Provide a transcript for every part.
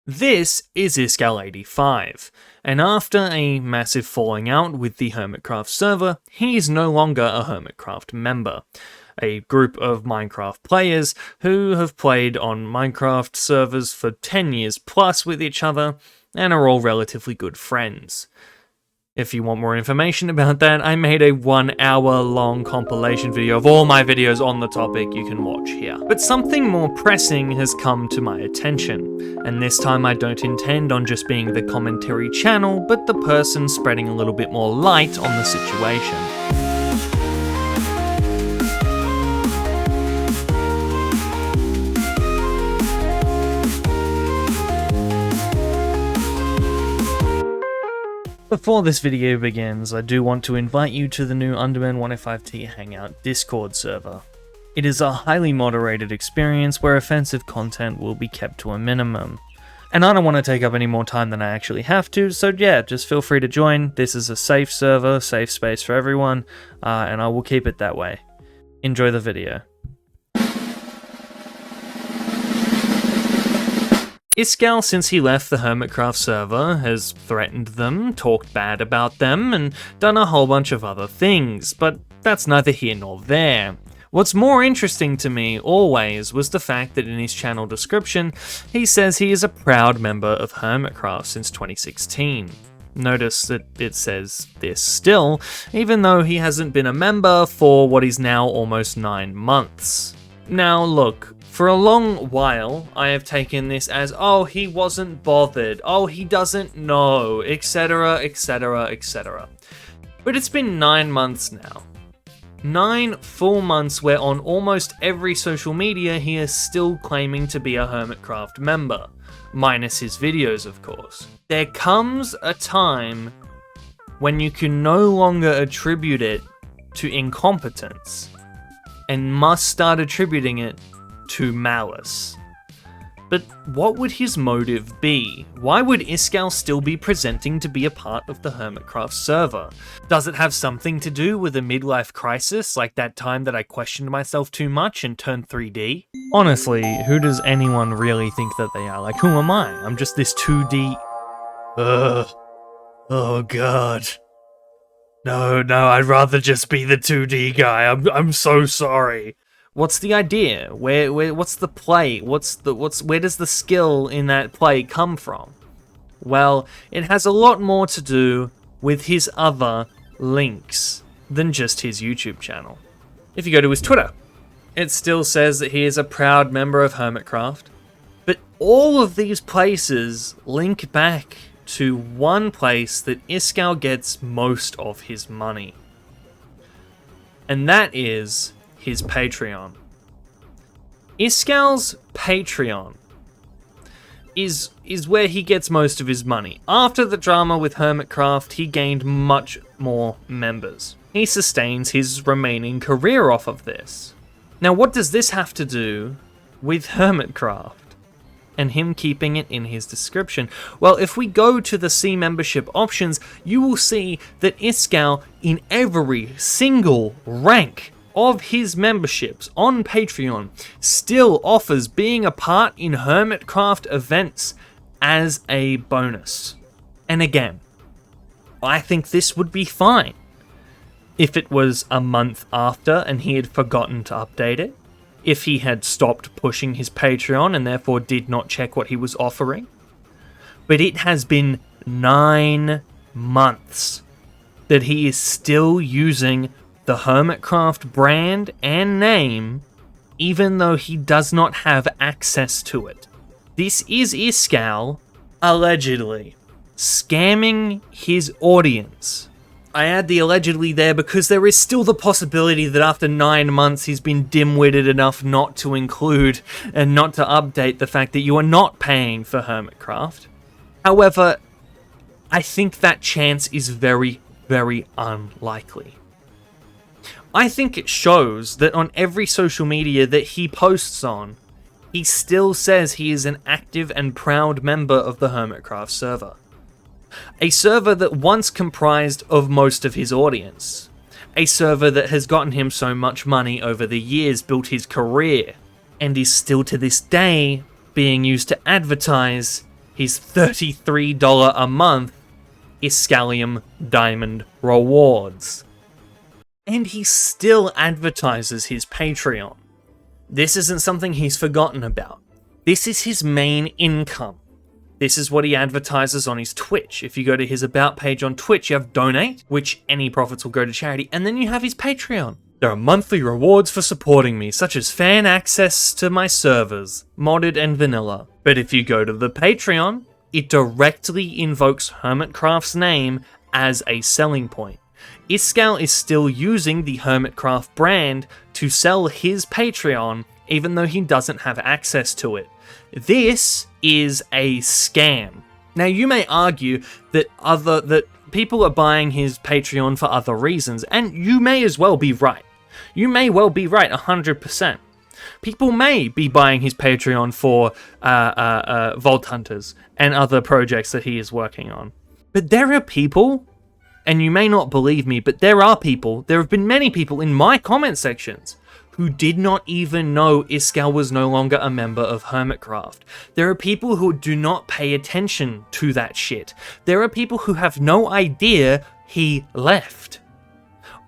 This is Iskall85, and after a massive falling out with the Hermitcraft server, he is no longer a Hermitcraft member. A group of Minecraft players who have played on Minecraft servers for 10 years plus with each other, and are all relatively good friends. If you want more information about that, I made a 1 hour long compilation video of all my videos on the topic you can watch here. But something more pressing has come to my attention, and this time I don't intend on just being the commentary channel, but the person spreading a little bit more light on the situation. Before this video begins, I do want to invite you to the new Underman105T Hangout Discord server. It is a highly moderated experience where offensive content will be kept to a minimum. And I don't want to take up any more time than I actually have to, so yeah, just feel free to join. This is a safe server, safe space for everyone, and I will keep it that way. Enjoy the video. Iskall, since he left the Hermitcraft server, has threatened them, talked bad about them, and done a whole bunch of other things, but that's neither here nor there. What's more interesting to me, always, was the fact that in his channel description, he says he is a proud member of Hermitcraft since 2016. Notice that it says this still, even though he hasn't been a member for what is now almost 9 months. Now look, for a long while, I have taken this as, oh, he wasn't bothered, oh, he doesn't know, etc, etc, etc. But it's been 9 months now. 9 full months where on almost every social media he is still claiming to be a Hermitcraft member. Minus his videos, of course. There comes a time when you can no longer attribute it to incompetence, and must start attributing it to malice. But what would his motive be? Why would Iskall still be presenting to be a part of the Hermitcraft server? Does it have something to do with a midlife crisis, like that time that I questioned myself too much and turned 3D? Honestly, who does anyone really think that they are? Like, who am I? I'm just this 2D... Ugh. Oh god. No, I'd rather just be the 2D guy. I'm so sorry. What's the idea? What's the play? Where does the skill in that play come from? Well, it has a lot more to do with his other links than just his YouTube channel. If you go to his Twitter, it still says that he is a proud member of Hermitcraft, but all of these places link back to one place that Iskall gets most of his money. And that is his Patreon. Iskall's Patreon is where he gets most of his money. After the drama with Hermitcraft, he gained much more members. He sustains his remaining career off of this. Now, what does this have to do with Hermitcraft and him keeping it in his description? Well, if we go to the C membership options, you will see that Iskall, in every single rank of his memberships on Patreon, still offers being a part in Hermitcraft events as a bonus. And again, I think this would be fine if it was a month after and he had forgotten to update it, if he had stopped pushing his Patreon and therefore did not check what he was offering. But it has been 9 months that he is still using the Hermitcraft brand and name, even though he does not have access to it. This is Iskall, allegedly, scamming his audience. I add the allegedly there because there is still the possibility that after 9 months he's been dim-witted enough not to include and not to update the fact that you are not paying for Hermitcraft. However, I think that chance is very, very unlikely. I think it shows that on every social media that he posts on, he still says he is an active and proud member of the Hermitcraft server. A server that once comprised of most of his audience. A server that has gotten him so much money over the years, built his career, and is still to this day being used to advertise his $33 a month Iskall Diamond rewards. And he still advertises his Patreon. This isn't something he's forgotten about. This is his main income. This is what he advertises on his Twitch. If you go to his About page on Twitch, you have Donate, which any profits will go to charity, and then you have his Patreon. There are monthly rewards for supporting me, such as fan access to my servers, modded and vanilla. But if you go to the Patreon, it directly invokes Hermitcraft's name as a selling point. Iskall is still using the Hermitcraft brand to sell his Patreon, even though he doesn't have access to it. This is a scam. Now, you may argue that people are buying his Patreon for other reasons, and you may as well be right. You may well be right 100%. People may be buying his Patreon for Vault Hunters and other projects that he is working on. But there are people, and you may not believe me, but there have been many people in my comment sections who did not even know Iskall was no longer a member of Hermitcraft. There are people who do not pay attention to that shit. There are people who have no idea he left.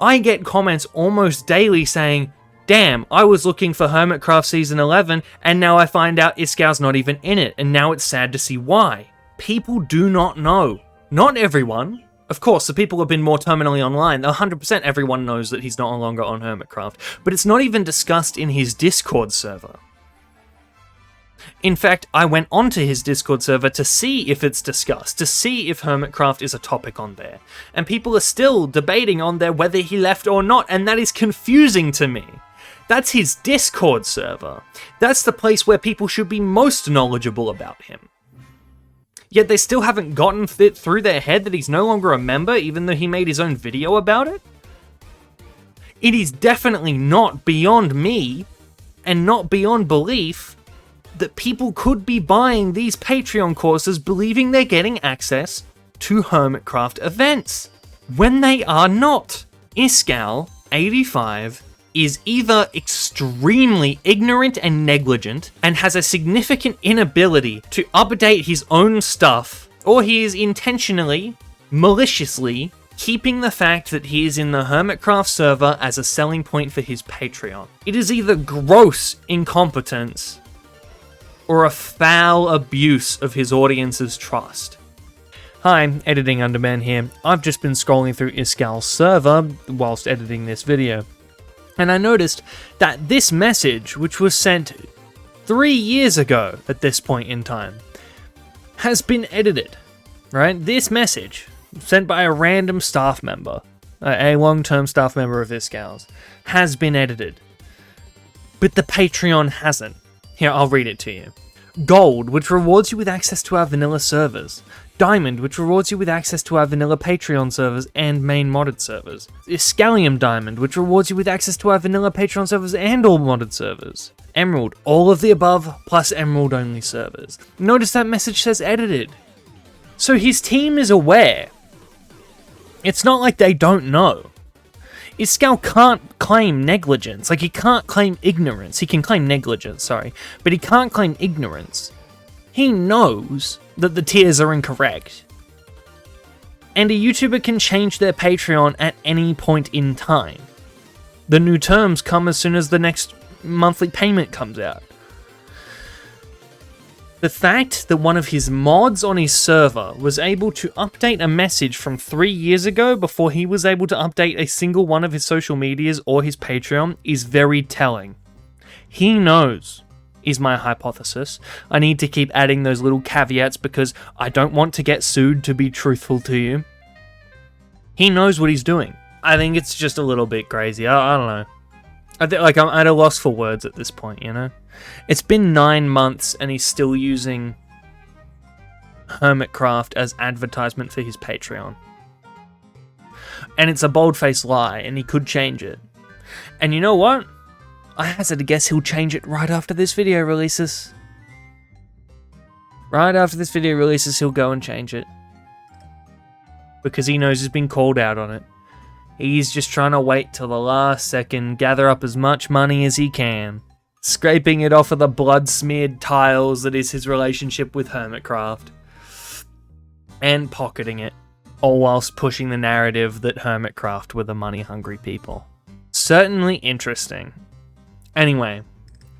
I get comments almost daily saying, damn, I was looking for Hermitcraft Season 11, and now I find out Iskall's not even in it, and now it's sad to see why. People do not know. Not everyone. Of course, the people who have been more terminally online, 100% everyone knows that he's no longer on Hermitcraft, but it's not even discussed in his Discord server. In fact, I went onto his Discord server to see if it's discussed, to see if Hermitcraft is a topic on there, and people are still debating on there whether he left or not, and that is confusing to me. That's his Discord server. That's the place where people should be most knowledgeable about him. Yet they still haven't gotten it through their head that he's no longer a member, even though he made his own video about it? It is definitely not beyond me, and not beyond belief, that people could be buying these Patreon courses believing they're getting access to Hermitcraft events, when they are not. Iskall85 is either extremely ignorant and negligent and has a significant inability to update his own stuff, or he is intentionally, maliciously, keeping the fact that he is in the Hermitcraft server as a selling point for his Patreon. It is either gross incompetence or a foul abuse of his audience's trust. Hi, Editing Underman here. I've just been scrolling through Iskall's server whilst editing this video, and I noticed that this message, which was sent 3 years ago at this point in time, has been edited, right? This message, sent by a random staff member, a long-term staff member of Iskall's, has been edited. But the Patreon hasn't. Here, I'll read it to you. Gold, which rewards you with access to our vanilla servers. Diamond, which rewards you with access to our vanilla Patreon servers and main modded servers. Iskall Diamond, which rewards you with access to our vanilla Patreon servers and all modded servers. Emerald, all of the above, plus Emerald only servers. Notice that message says edited. So his team is aware. It's not like they don't know. Iskall can't claim negligence. Like, he can't claim ignorance. He can claim negligence, sorry. But he can't claim ignorance. He knows that the tiers are incorrect. And a YouTuber can change their Patreon at any point in time. The new terms come as soon as the next monthly payment comes out. The fact that one of his mods on his server was able to update a message from 3 years ago before he was able to update a single one of his social medias or his Patreon is very telling. He knows, is my hypothesis. I need to keep adding those little caveats because I don't want to get sued, to be truthful to you. He knows what he's doing. I think it's just a little bit crazy. I don't know. I'm at a loss for words at this point, you know? It's been 9 months and he's still using Hermitcraft as advertisement for his Patreon. And it's a bold-faced lie, and he could change it. And you know what? I hazard a guess he'll change it right after this video releases. Right after this video releases, he'll go and change it. Because he knows he's been called out on it. He's just trying to wait till the last second, gather up as much money as he can, scraping it off of the blood-smeared tiles that is his relationship with Hermitcraft. and pocketing it, all whilst pushing the narrative that Hermitcraft were the money-hungry people. Certainly interesting. Anyway,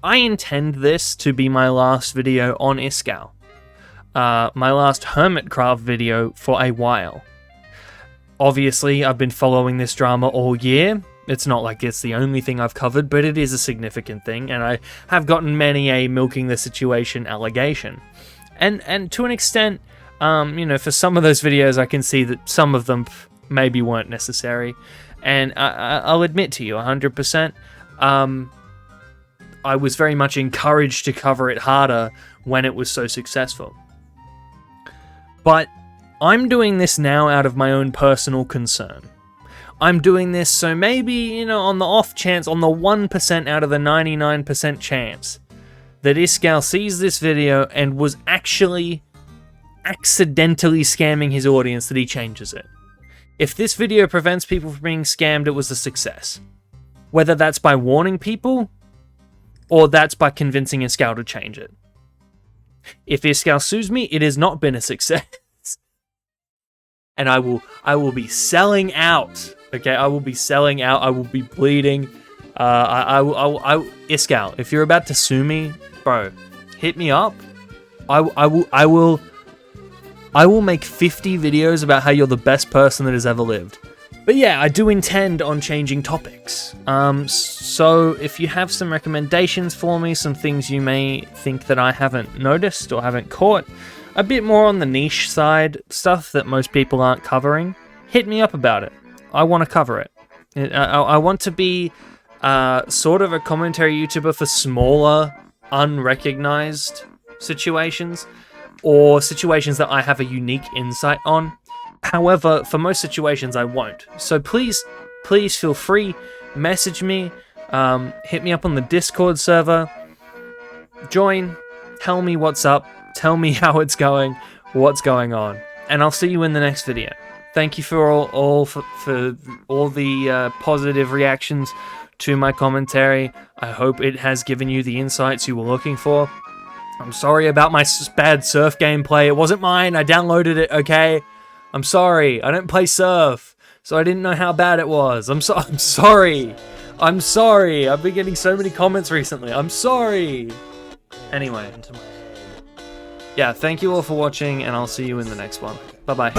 I intend this to be my last video on Iskall. My last Hermitcraft video for a while. Obviously, I've been following this drama all year. It's not like it's the only thing I've covered, but it is a significant thing, and I have gotten many a milking the situation allegation. And to an extent, you know, for some of those videos, I can see that some of them maybe weren't necessary. And I'll admit to you, 100%, I was very much encouraged to cover it harder when it was so successful. But I'm doing this now out of my own personal concern. I'm doing this so maybe, you know, on the off chance, on the 1% out of the 99% chance that Iskall sees this video and was actually accidentally scamming his audience, that he changes it. If this video prevents people from being scammed, it was a success. Whether that's by warning people, or that's by convincing Iskall to change it. If Iskall sues me, it has not been a success. And I will be selling out. Okay, I will be selling out. I will be bleeding. Iskall, if you're about to sue me, bro, hit me up. I will make 50 videos about how you're the best person that has ever lived. But yeah, I do intend on changing topics. So if you have some recommendations for me, some things you may think that I haven't noticed or haven't caught, a bit more on the niche side, stuff that most people aren't covering, hit me up about it. I want to cover it. I want to be sort of a commentary YouTuber for smaller, unrecognized situations, or situations that I have a unique insight on. However, for most situations, I won't. So please feel free, message me, hit me up on the Discord server, join, tell me what's up, tell me how it's going, what's going on, and I'll see you in the next video. Thank you for all the positive reactions to my commentary. I hope it has given you the insights you were looking for. I'm sorry about my bad surf gameplay. It wasn't mine. I downloaded it, okay? I'm sorry. I don't play surf, so I didn't know how bad it was. I'm sorry. I'm sorry. I've been getting so many comments recently. I'm sorry. Anyway. Yeah, thank you all for watching, and I'll see you in the next one. Bye-bye.